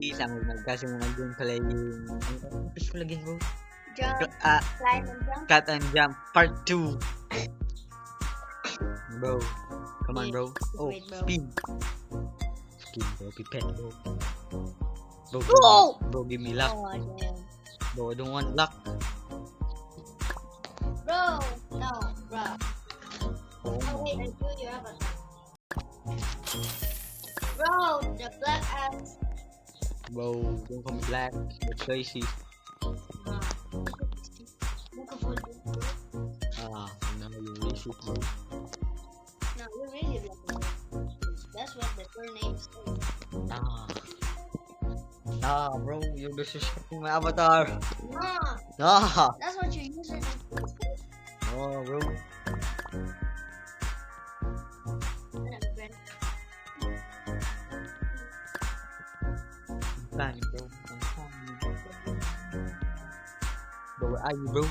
Sama kasi nandun pala yung peaceful again bro. Jump, climb and jump. Cut and Jump Part 2. Bro, come on bro. Oh, Wait, bro. speed. Speed bro, pipet bro. Bro, Whoa! bro, give me luck. Oh, damn. Bro, I don't want luck. Bro, no, bro. Oh, Oh, wait, I feel you have a Bro, the black ass. bro, don't come black. You're crazy. Look at what you do. No, you're racist bro. No, you're really black. That's what the surname says. Nah bro, you're disrespecting my avatar. No, Nah. that's what your username says. Oh bro. I'm fine bro. I'm fine. Bro, where are you bro?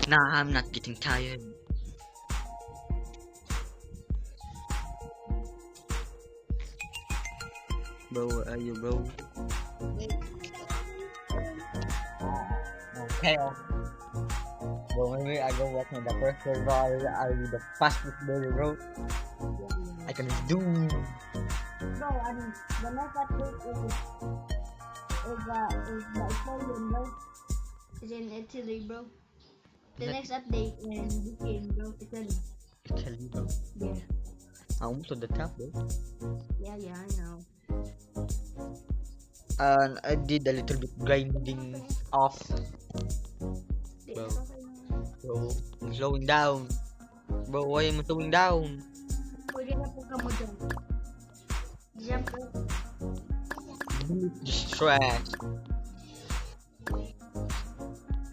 Nah, I'm not getting tired. Bro, where are you, bro? Okay. Bro, maybe I go watch the first server. I'll be the fastest baby, bro. I can do. Bro, I mean, the next update is the Italian, bro. Is in Italy, bro. The next update in UK, bro. Italy. Italy, bro. Yeah. Almost to the top, bro. Yeah, I know. And I did a little bit grinding off. Bro. Bro, I'm slowing down. Bro, why am I slowing down? Pwede na po ka mo dyan. Jump, bro. Distract.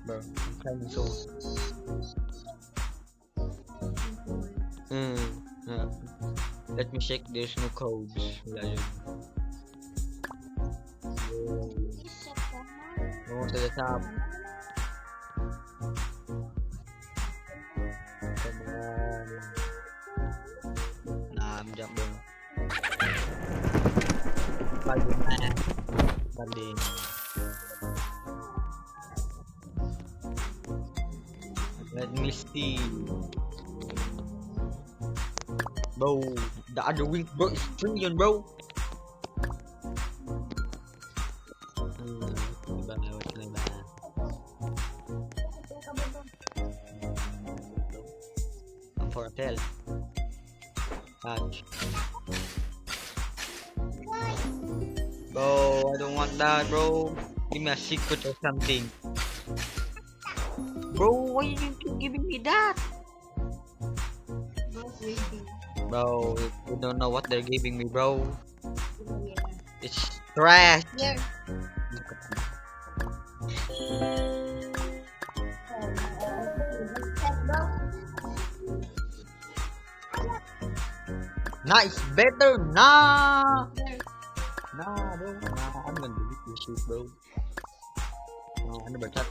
Bro, I'm climbing so. Yeah. Let me check. There's no codes. Wala yun. Go to the top. Come on. Nah, I'm jumping. Spider-Man. Balik. Let me see. Bro, the other wing, bro, is trillion, bro. I'm for a tell. Catch. Bro, I don't want that, bro. Give me a secret or something. Bro, why are you keep giving me that? Bro, waiting. Bro, you don't know what they're giving me, bro. Yeah. It's trash. Here. Nice, better, nah. Here. Nah, bro. Nah, I'm gonna delete this shit, bro. No, ano ba chat?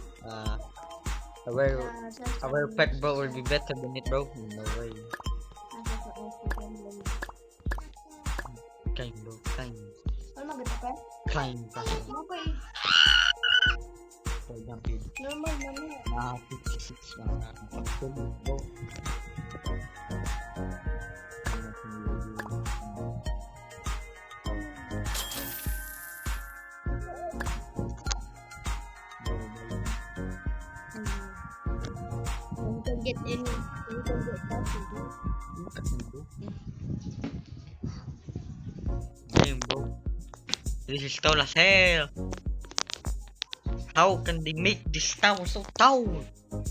Our pet bro will be better than it, bro. No way. Climb, bro. Climb. Ano maganda pa? Climb. Okay. So, jump in. Normal na niya. Nah, 56. Bro. You can get any. You can get something. Damn, bro. This is tall as hell. How can they make this tower so tall?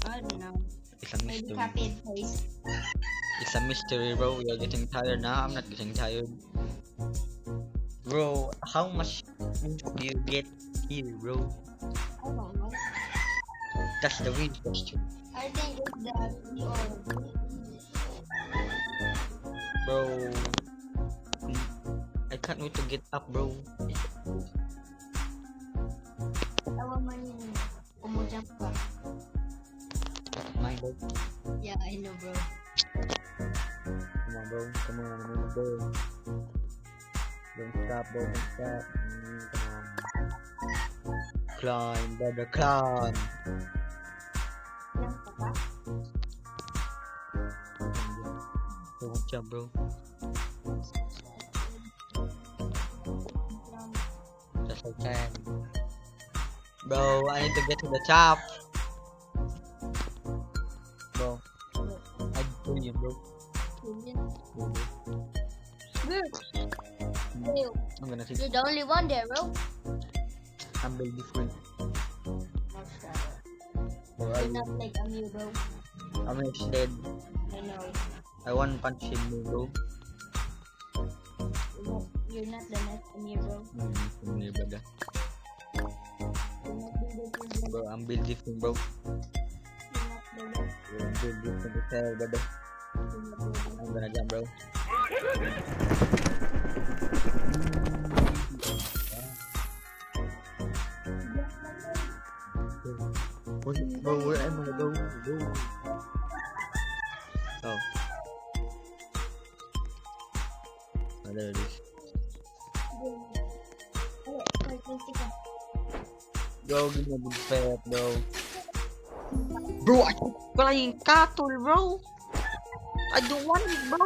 I don't know. It's a Maybe mystery. copy and paste. It's a mystery, bro. You're getting tired now. I'm not getting tired. Bro, how much do you get here, bro? I don't know. That's the real question. I think it's the or Bro, I can't wait to get up, bro. jump back. Mine, bro. Yeah, I know, bro. Come on, bro. Come on, bro. Don't stop, bro. Don't stop. Come on. Climb, brother, climb. Jump ka ba? Don't jump, bro. Just like that. Bro, I need to get to the top. Bro, I do you, bro. Good. Ew. I'm gonna take You're the only one there, bro. I'm build different. Bro, You're not like a me, bro. I'm dead. I know. I want punch him, bro. You're not the next me, bro. Come here, brother. You're not the next Bro, I'm build different, bro. You're not the next. I'm build different as hell, brother. You're not the next. I'm gonna jump, bro. Bro, where am I? Go. Oh. Oh, there it is. Bro, give me a good pet, bro. Bro, I keep flying cattle, bro. I don't want it, bro.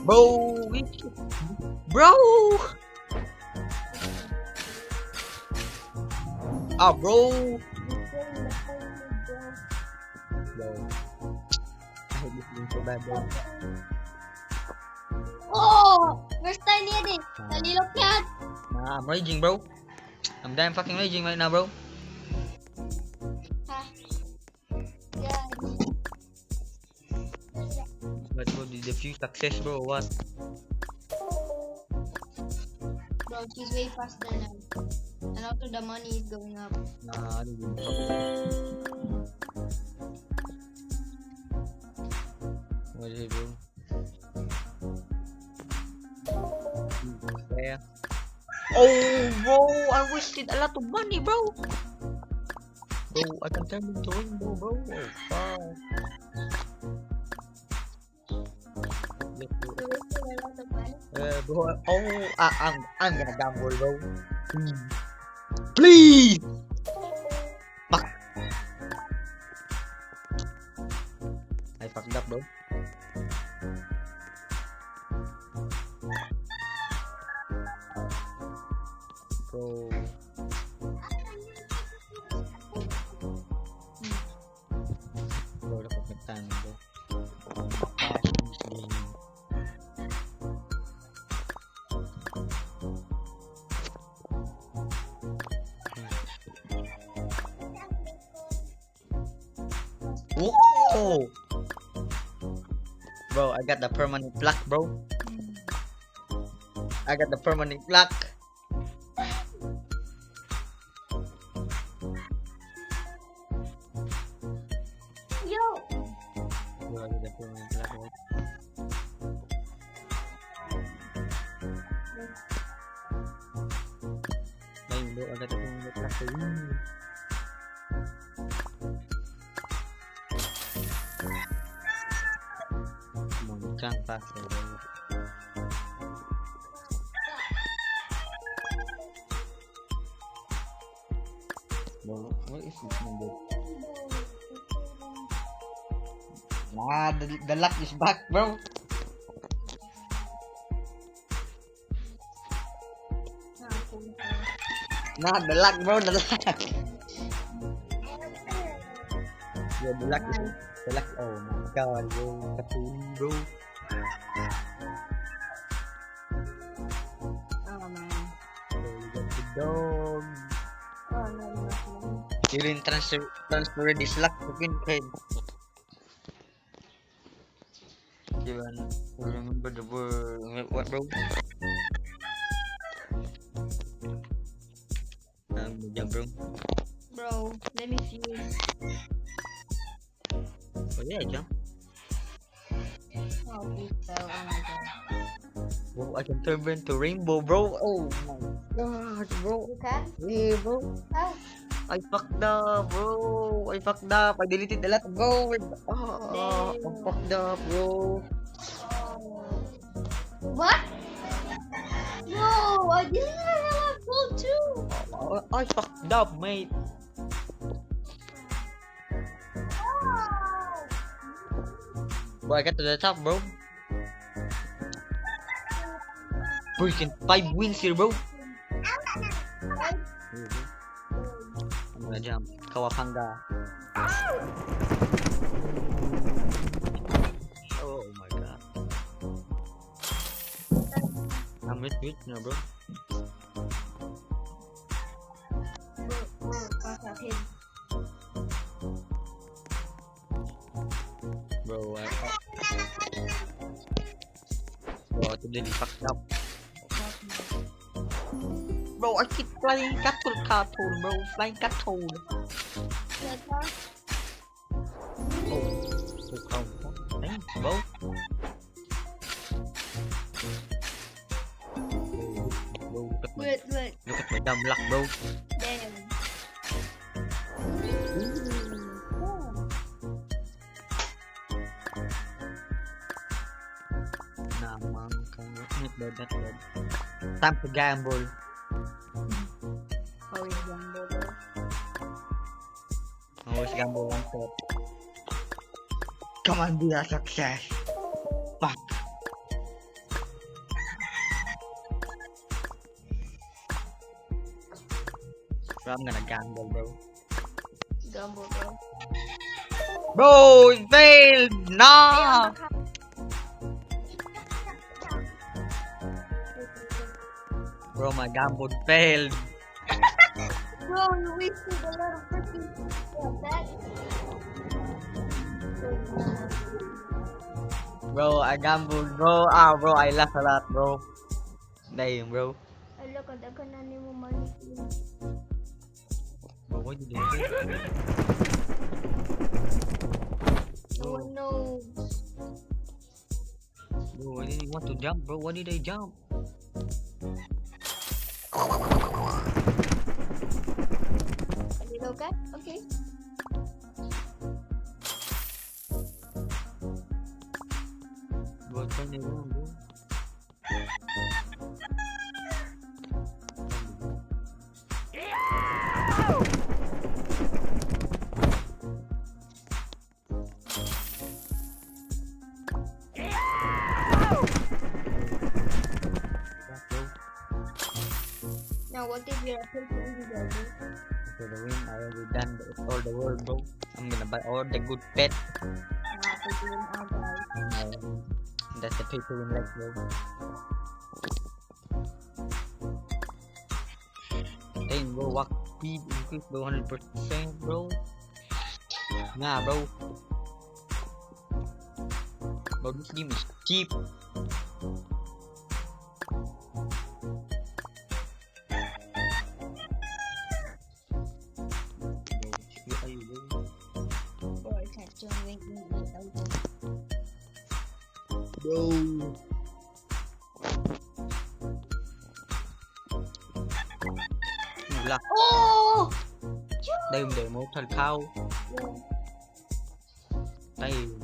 Bro. Ah, bro. Bro. I hate this game so bad, bro. Oh! First time yan eh. Nalilok yan. Nah, I'm raging, bro. I'm damn fucking raging right now, bro. Ha? Yeah. Let's go to defuse success, bro. What? Bro, she's way faster now. And also the money is going up. Nah, I don't give a fuck. What is it, bro? There. Oh, bro, I wasted a lot of money, bro. Bro, I can turn into rainbow, bro. Oh, fuck. Let's go. You wasted a lot of money. Bro, I'm gonna gamble, bro. Please. Fuck. I fucked up, bro. Bro. Bro, dapat nagtanong, bro. Oh! Bro, I got the permanent block, bro. I got the permanent block. Yo! Bro, I got the permanent block, bro. Ayun, bro, I got the permanent block, bro. Come on, jump faster, bro. Bro, what is this number? Nah, the luck is back, bro. Nah, the luck, bro, the luck. Yeah, the luck is the luck. Oh my god, bro, katulong, bro. Oh man. Bro, you got the dog. Oh no. You didn't transfer this luck to Pinhead. You remember the word? What, bro? Jump, bro. Bro, let me fuse. Oh yeah, jump. Oh, please, oh my god. Bro, I can turn into rainbow, bro. Oh my god, bro. You can? Yeah, bro. How? I fucked up, bro. I fucked up. I deleted a lot of gold. I Damn. fucked up, bro. What? No, I didn't have a lot of gold too. I fucked up, mate. Bro, I got to the top, bro. Freaking 5 wins here, bro. I'm gonna jump. Kawapanga. Oh my god. I'm rich now, bro. Pass out him. Bro, bro, today we fucked up. Bro, I keep flying cattle, bro. Flying cattle. Oh, thanks, bro. Bro, Wait. look at my dumb luck, bro. Damn. Nah, man, not bad. Time to gamble. Always gamble, bro. Always gamble one shot. Come on, be a success. Fuck. Bro, I'm gonna gamble, bro. Gamble, bro. Bro, it failed! Nah! Bro, my gamble failed. Bro, you wasted a lot of freaking that. Bro, I gambled, bro. Ah, bro, I lost a lot, bro. Damn, bro. Ay, look, ang dagan na ni mo money. Bro, what you doing? No one knows. Bro, I didn't want to jump, bro. Why did I jump? Are you okay? Okay. Bro, turn it around, bro. Now, what if you're a person in the garden? For the win, I already done all the world, bro. I'm gonna buy all the good pet. That's the pay to win life, bro. Dang, bro, walk speed increase, bro, 100%, bro. Nah, bro. Bro, this game is cheap. Bro, I can't join making 8,000. Bro. Wala. Oh! Damn, the immortal cow. Yeah. Damn.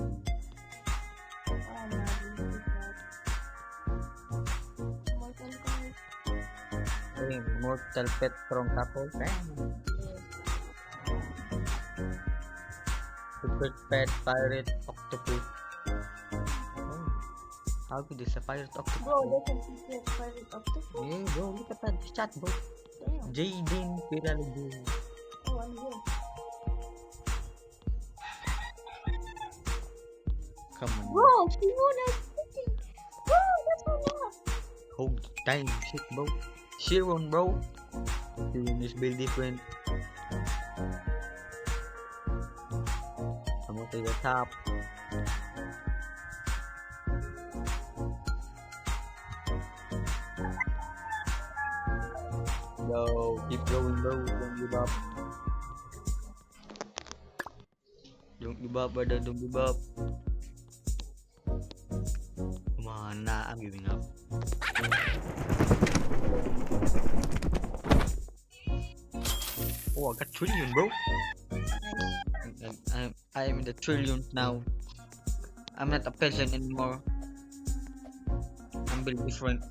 Damn, immortal pet from couple. Damn. Secret pet, pirate, octopus. Oh. How good is a pirate octopus? Bro, there's a secret private octopus. Yeah, bro, look at that chat, bro. Damn. Jaden Piralgo. Oh, I'm good. Come on. Bro, she won a freaking. Bro, that's a lot. Oh, dang shit, bro. Sharon, bro. Sharon is built different. I'm to the top. Yo, keep going, bro. Don't give up. Don't give up, brother. Don't give up. Come on, nah, I'm giving up. Oh, I got trillion, bro. Nice. I am in the trillions now. I'm not a peasant anymore. I'm very different.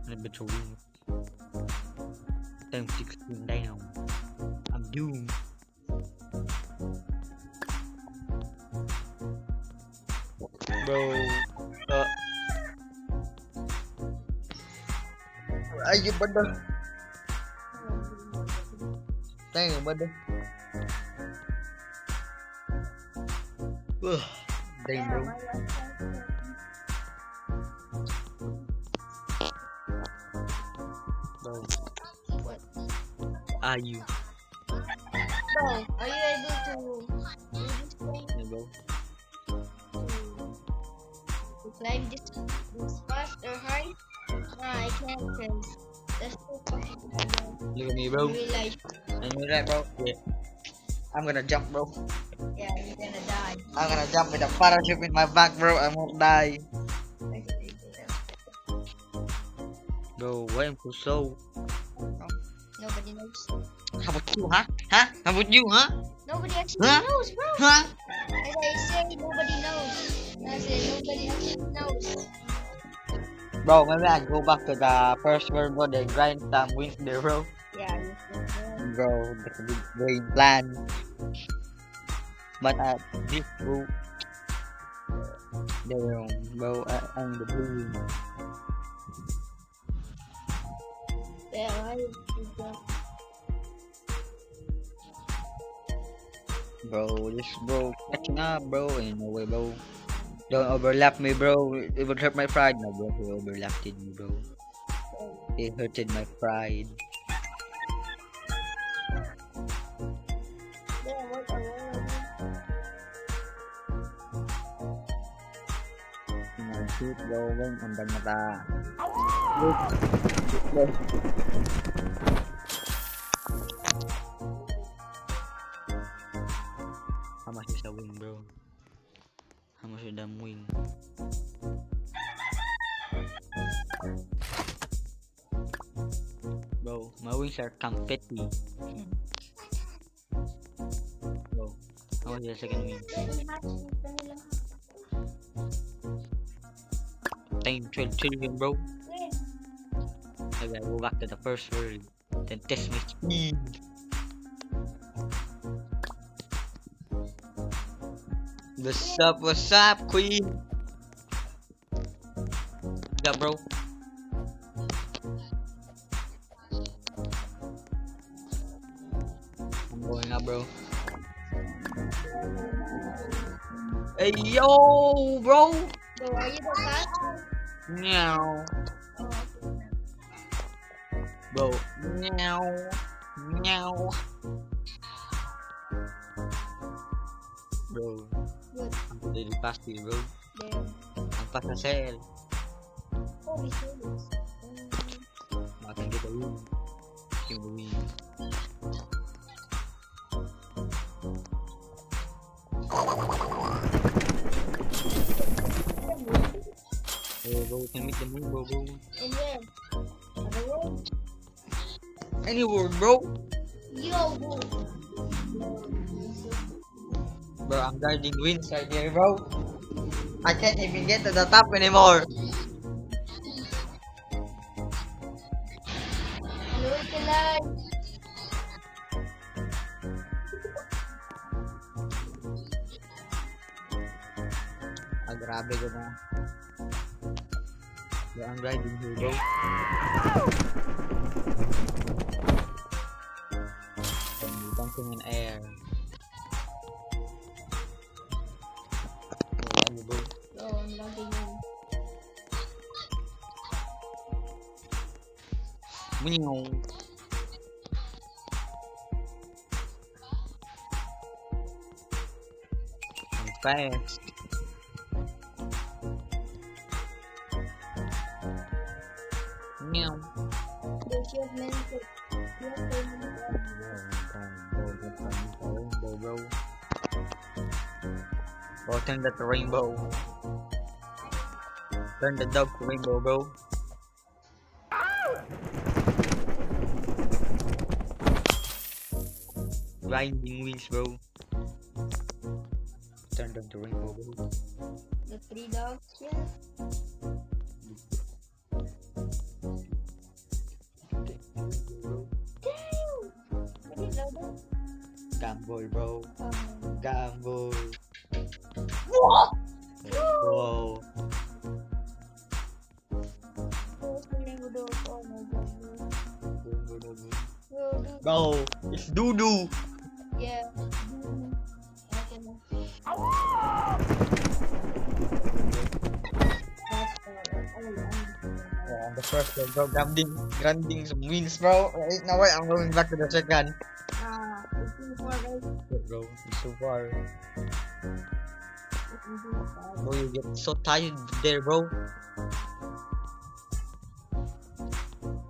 I'm a bit of win. Time 16 down. I'm doomed. Bro, ayo brother. Thank you, brother. Damn, bro. My last time. Bro, What? are you? Bro, are you able to do this thing? Yeah, bro. To climb this fast or high? Nah, I can't because that's too fucking hard. Look at me, You bro. realize, And you right, bro? Yeah. I'm gonna jump, bro. yeah, you're gonna die. I'm gonna jump with a parachute in my back, bro. I won't die. Bro, why am I so? Nobody knows. How about you, huh? Huh? How about you, huh? Nobody actually Huh? knows, bro. Huh? As I say, nobody knows. I said nobody actually knows. Bro, maybe I go back to the first world war, the grind some wins there, bro. Yeah, you said, Bro, that's a big brain plan. But this bro, damn, bro, I'm the blue. yeah, I did that. Bro, this bro catching up, bro. In no way, bro. Don't overlap me, bro. It would hurt my pride. No, bro, he overlapped me, bro. It hurted my pride. Yeah, what I want. Shoot, bro, bro. Ang dami ta. How much is the wing, bro? How much is the wing? Bro, my wings are confetti. Bro, how much is the second wing? 12 trillion, bro. I gotta go back to the first world. Then test my speed. What's up, queen? Yeah, bro. I'm going up, bro. Hey, yo, bro. So are you the cat? Meow. Bro. Meow. Meow. Bro. Good. I'm really fast here, bro. Damn. I'm fast as hell. Holy shit. I can get the win. Give the win. Hey, bro, we can meet the moon, bro. And where? On the road? Anywhere, bro. Yo, bro. Bro, I'm guarding wins right here, bro. I can't even get to the top anymore. Hello, Kalay. Grabe ko na. Bro, I'm riding here, bro. Dancing in air. Ano, bro? Oh, I'm logging in. Meow. I'm fast. Meow. There's your mental. Rainbow, bro. Oh, turn that to rainbow. Turn the dog to rainbow, bro. Grinding wings, bro. Turn down the rainbow, bro. The 3 dogs, yeah. Damn! What is that? Gamble, bro. Gamble. What? Bro. Oh my god. Bro, it's doo-doo. Yeah. Okay. Yeah, the first one, bro. Grinding some wings, bro. Right now, I'm going back to the second. It's too far, guys. Bro, it's so far. It's too far. Bro, you get so tired there, bro.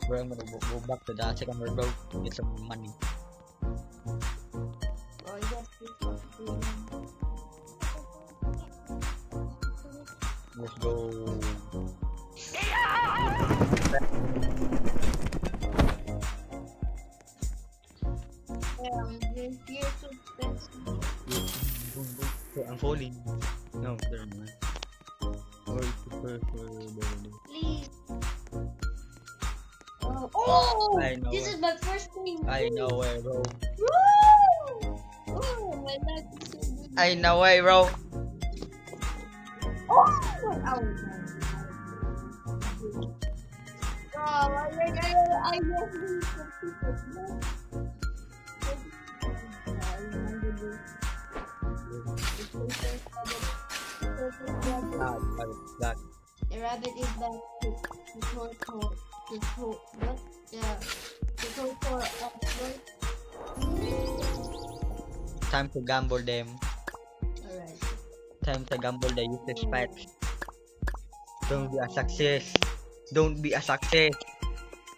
Bro, I'm gonna go back to the second one, bro. Get some money. Oh, yes, this was good. Let's go. This year so expensive. I'm falling. No, there man. Or it's the first one. Please. Oh, I know this it. is my first thing. I know where, bro. Woo! Oh, my luck is so good. I know where, bro. Oh, I just need some people. That. The rabbit is back what? Yeah. Time to gamble them. Alright. Time to gamble the useless pets. Don't be a success. Don't be a success.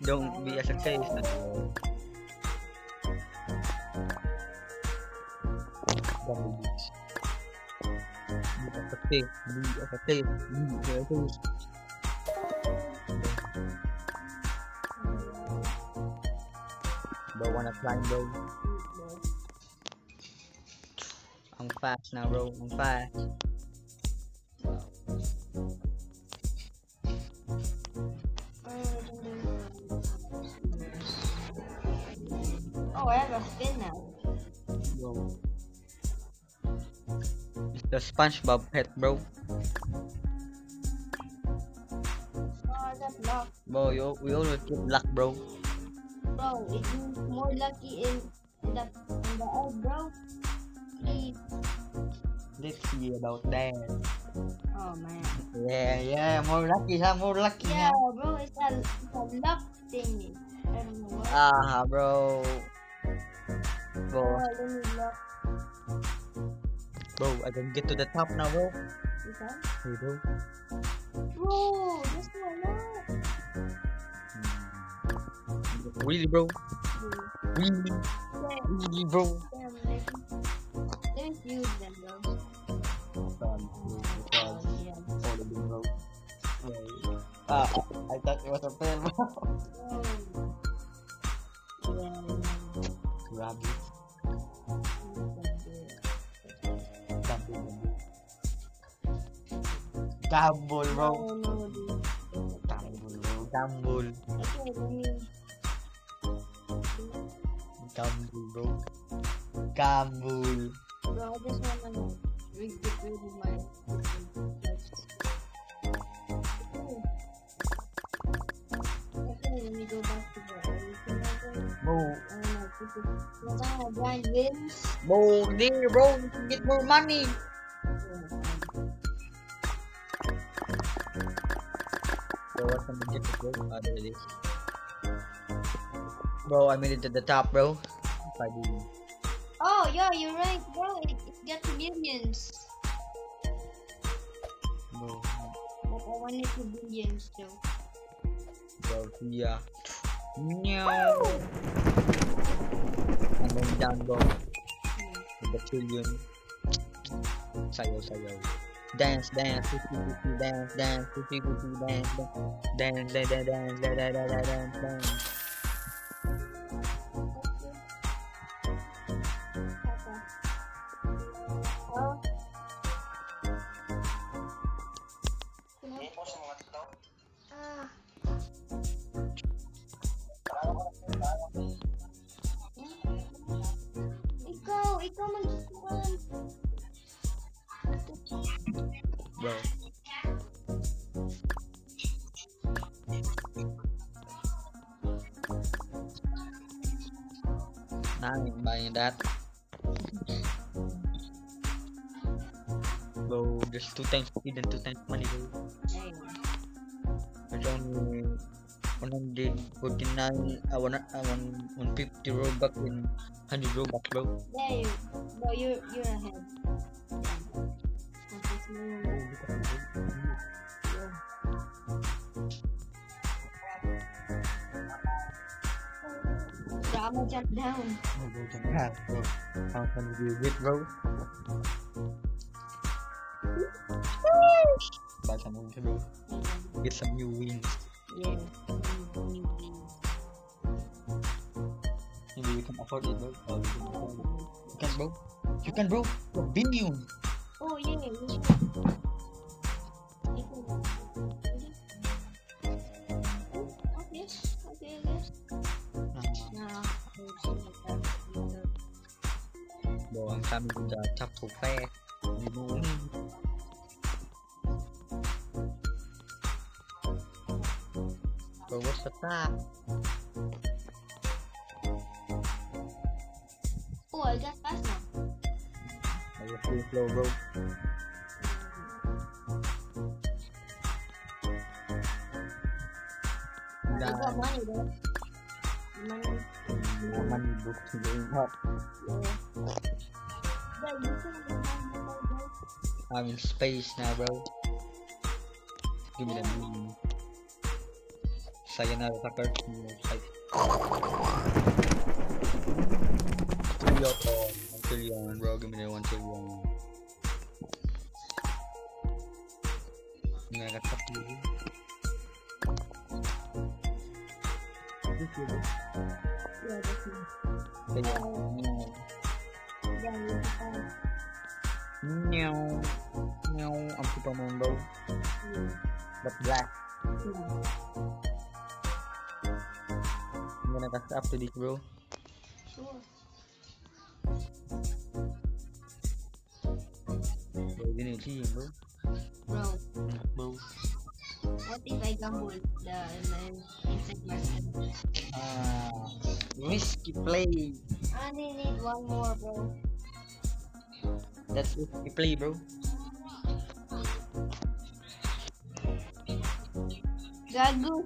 Don't be a success. Gamble beats. Be a success. Be a success. Be a success. Bro, wanna climb, bro? I'm fast now, bro. I'm fast. Oh, I have a spin now. Bro. It's the SpongeBob pet, bro. Oh, that's luck. Bro, we always get luck, bro. Bro, it means more lucky in the egg, bro. Please. Let's see about that. Oh man. Yeah, more lucky, huh? More lucky, Yeah, huh? bro, it's a luck thing. I don't know what. Ah, bro. Bro, Oh, let me look. bro, I can get to the top now, bro. Is that? Hey, bro. Bro, that's not luck. Really, bro? Really, Yeah, really, bro? damn, let me use them, bro. Oh, yeah. Bro. Ah, I thought it was a fail, bro. Oh. Yeah, Grab it. Gamble, bro. no, dude. Gamble, bro. Gamble. Okay, let me. Gamble, bro. Gamble. Bro, I just wanna get rid of my. Okay, let me go back to the original one. Bro. Was I a blind wins? Bro, there, bro. You can get more money. Bro, what's gonna get the bro? Ah, there it is. Bro, I made it to the top, bro. If I do. Oh, yeah, you're right, bro. It got to millions. Bro, But I wanted to billions too. bro, yeah. No. I'm going down, bro. With the trillion. Sayaw, sayaw. Dance, dance, pussy, dance, dance, pussy, dance, dance, dance, dance, dance, dance, dance, dance, dance, dance. Oh, ah. Ikaw mag-iwan. Bro. Nah, ain't buying that. Bro, there's 2 times speed and 2 times money, bro. There's only 149, 150 Robux and 100 Robux, bro. There you, no, you're ahead. Drama jump down. Oh, bro, can have, bro. How can you do it, bro? Buy some wins, bro. Get some new wins. Yeah. Maybe you can afford it, bro. Oh, you can, bro. You can, bro. Binion. Oh yeah. Okay. Okay, I guess. Nah. Bro, ang sabi ko dyan, chop so fast. Hindi mo unin. Bro, what's the top? Oh, I got fast now. Are you still slow, bro? I got money though. Money. Naman yung book to going up. Yeah. But you can get money. I'm in space now, bro. Give me the moon. Sayonara sa card. Like... Trillion. 1 trillion, bro. Give me the 1 trillion. Nagkatap yun. Yeah, that's me. Kaya, Yeah, you have meow. Meow. Ang puto mo, bro. But black. I'm gonna catch up to this, bro. Sure. Bro, you need to see him, bro. Bro, Bro. what if I gamble the inside market? Risky play. I only need one more, bro. That's risky play, bro. Gago.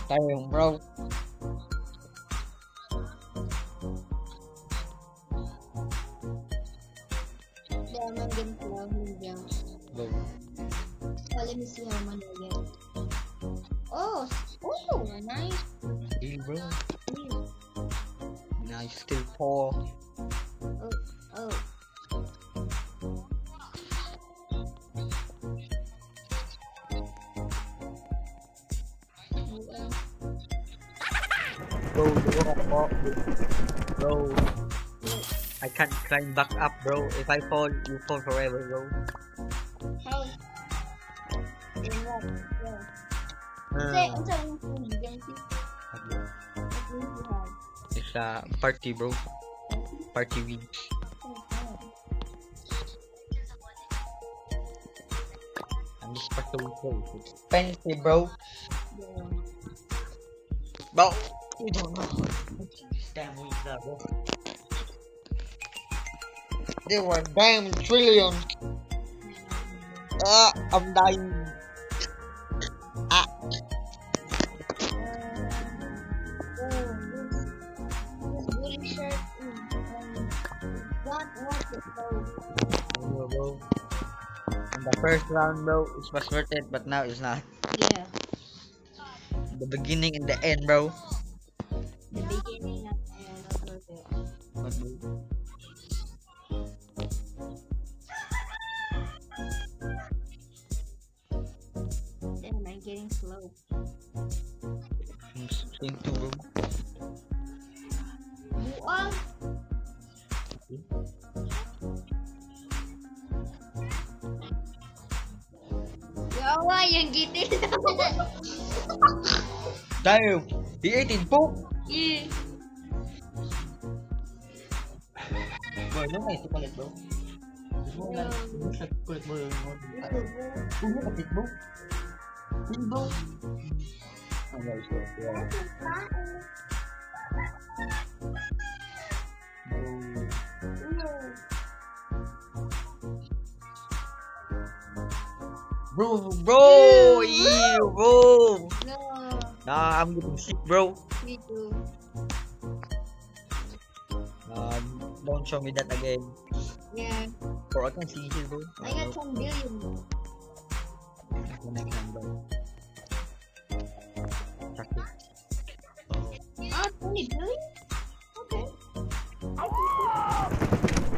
Damn, bro. Diamond game lang, hindi. Bro. Oh, let me see how many I get. Oh, nice. Deal, bro. Deal. Nice, still poor. Oh. Bro, I can't climb back up, bro. If I fall, you fall forever, bro. How? In what? Yeah. Unsa yung food game si? What food you have? It's a party, bro. Party win. This patrol so expensive, bro. Yeah. Bro, we don't know. Damn, we that, bro. They were damn trillion. I'm dying. This booty shirt not worth it though. Oh, bro. In the first round, bro, it was worth it, but now it's not. Yeah. The beginning and the end, bro. The beginning and not worth it. What, bro? Damn, I'm getting slow. Same too, bro. Buang. Yawa, yang gitin Damn, he ate it, bro. Yeah. Bro, no may chocolate, bro. Bro, Yeah. bro, chocolate, bro. Bro, look at it, bro. Bro. Oh, guys, yeah. Bro, bro, ew, bro. No, Nah, I'm getting sick, bro. me too. Don't show me that again. Yeah, Or I can see it, bro. I got 10 billion. Next time, bro. Chocolate. Oh. Ah, 20 billion? Okay.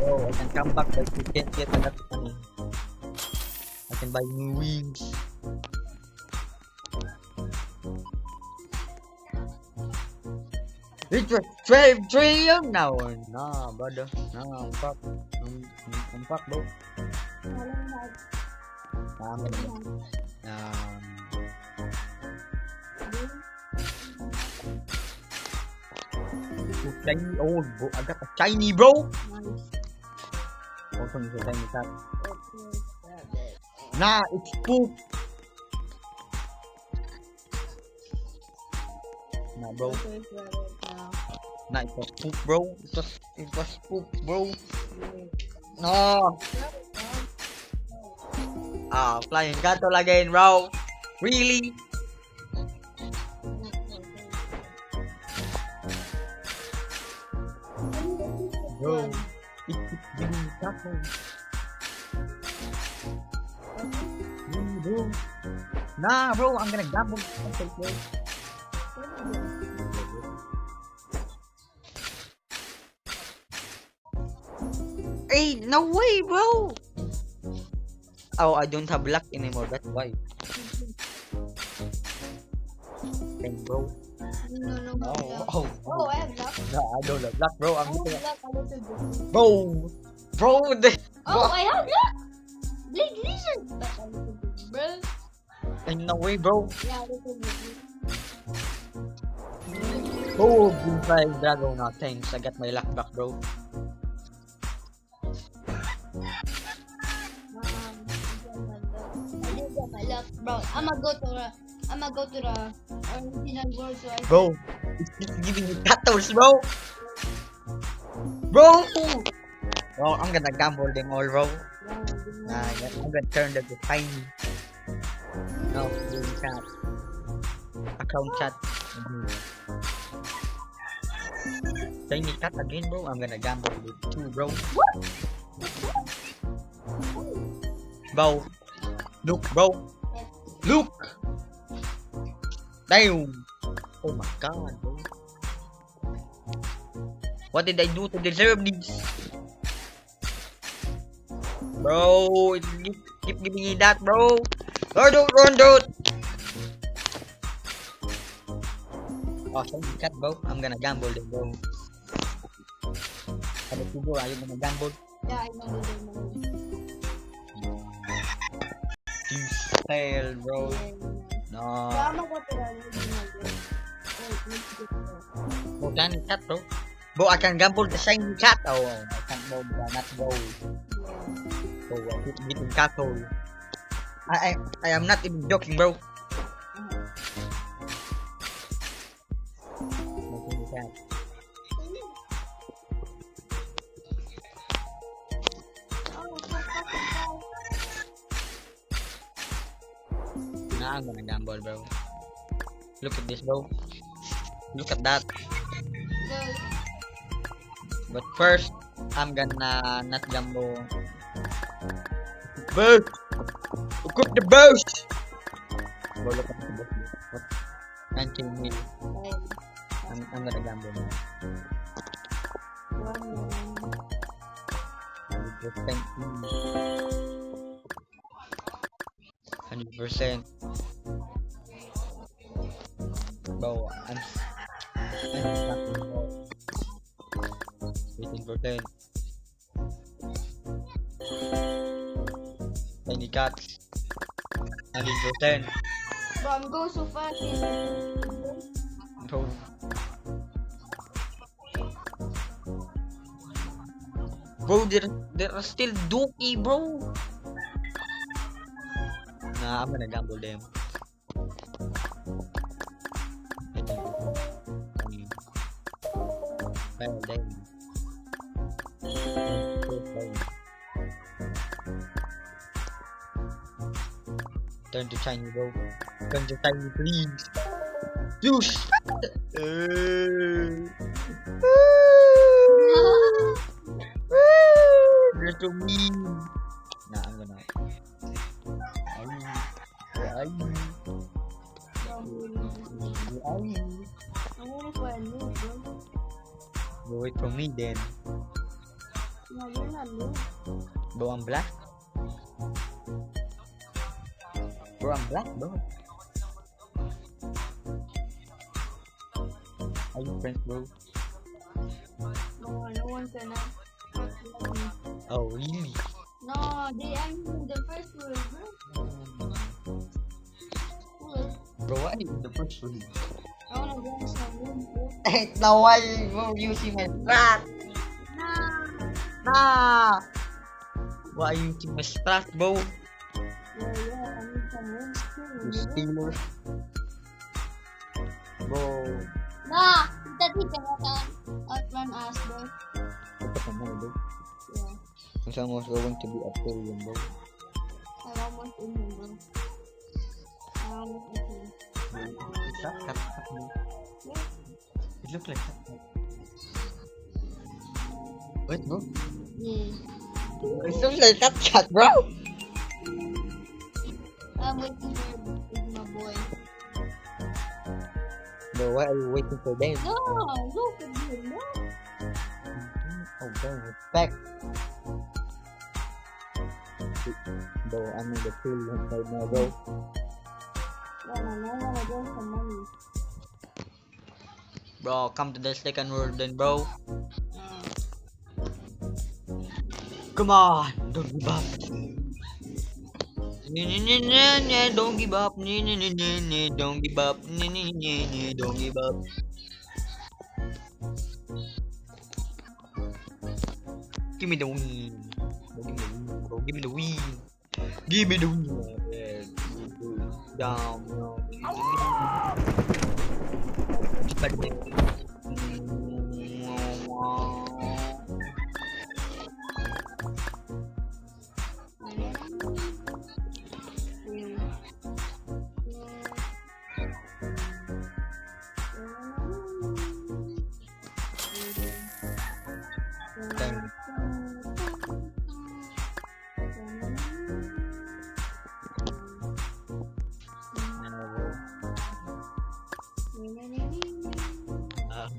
Bro, I can come back, but you can't get a lot of money. I can buy new wings. It was 12 trillion now. Nah, brother. Nah, I'm fuck. I'm fuck, bro. Nah, I'm gonna. Shiny. Oh, bro, I got a shiny, bro. Nice. Also, it's a shiny cat. Okay. Nah, it's poop. Nah, bro. Okay, got it now. Nah, it was poop, bro. It was poop, bro. No. Ah, flying cattle again, bro. Really? Bro, it keeps giving cattle. Really, bro. Nah, bro, I'm gonna gamble. Bro. Hey, no way, bro. Oh, I don't have luck anymore. That's why. Dang, bro. No, Oh, luck. oh, Oh, I have luck. no, I don't have luck, bro. I I'm have looking at, luck a little bit. bro, bro. Oh, I have luck. Big lizard. But a little bit, bro. Ain't no way, bro. Yeah, a little bit. Oh, Green Fire Dragon. No, thanks. I got my luck back, bro. I didn't get my luck, bro. I'ma go to the original world so I Bro, it's just giving me cattles, bro. Bro. Bro, I'm gonna gamble them all, bro. Nah, I'm gonna turn them to tiny. No, doing chat. Account chat. Tiny cat again, bro. I'm gonna gamble with two, bro. Bro, look, bro. Look. Damn. Oh my god, bro. What did I do to deserve this? Bro, keep giving me that, bro. Run, dude. Oh, sorry, cat, bro. I'm gonna gamble then, bro. Sabi ko, bro, ayaw mo na gamble. Yeah, I know the money. You fail, bro. No. So I'ma go to the original world. Wait, let's get there. Oh, shiny cat, bro. Bro, I can gamble the shiny cat. Oh, I can't go, not go. Yeah. Oh, I keep getting cattle. I am not even joking, bro. Nah, I'm gonna gamble, bro. Look at this, bro. Look at that. Go. But first, I'm gonna not gamble. Bro, look at the boss. Bro, look at the boss. What? 19 mil. I'm gonna gamble now. 100%. 100%. Bro, I'm 18%. Tiny cats. 100%. Bro, I'm going so fast. No. Bro, there are still dookie, bro. Nah, I'm gonna gamble them. Well, then. Turn to shiny, bro. Turn to shiny, please. Juice. You're so mean. Nah, I'm gonna. Where are you? Where are you? I'm gonna find you, bro. Go wait for me then. No, you're not new. Bro, I'm black. Bro, I'm black, bro. Are you friends, bro? No, no one can. Oh, really? No, they are in the first word, bro. Bro, why are you in the first one? I wanna go in some room, bro. Now why you using my strat? Nah. Why are you using my strat, bro? Yeah, I need some room You too. stealer. Bro. Nah, tadi jangan outrun us, bro. Look at my bro. Yeah, It's almost going to be a billion, bro. I almost in him, bro. I almost in him. Is that cat? Yeah. It looks like that. Wait, bro. Yeah. It looks like that cat, bro. I'm waiting for my boy. Bro, why are you waiting for them? No, look at him, no. Oh, bro, respect. Bro, I'm in the field right now, bro. Yeah, man, I wanna go some money. Bro, come to the second world then, bro. Come on, don't give up. Don't give up. Don't give up. Don't give up. Give me the win. Give me the win. Give me the win. Down.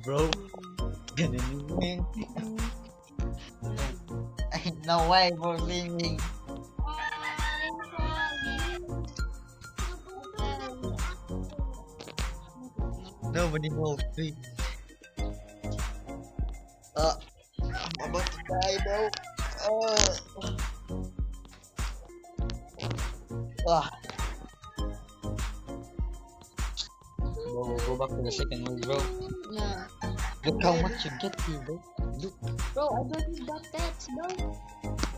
Bro. No way for singing. Nobody knows me. I'm about to die, bro. Bro, go back to the second one, bro. Nah. Look how much you get here, bro. Look. Bro, I don't need that pets, bro.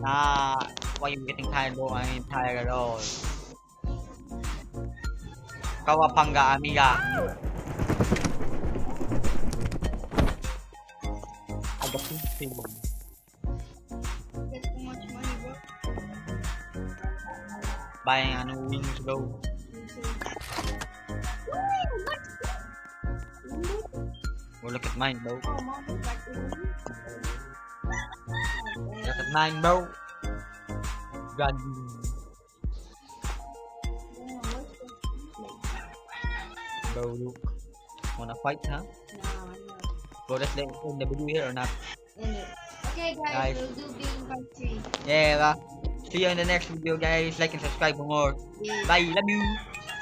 Nah, why you getting tired, bro? I ain't tired at all. Kawapanga, amiga. I got this thing. Get too much money, bro. Buying wings, bro. Oh, look at mine, bro. Oh, mom, is that good? Look at mine, bro. God. Bro, look. Wanna fight, huh? Bro, let's end the video here or not? Okay, guys, we'll do being part 3. Yeah, see you in the next video, guys. Like and subscribe for more. Yeah. Bye, love you.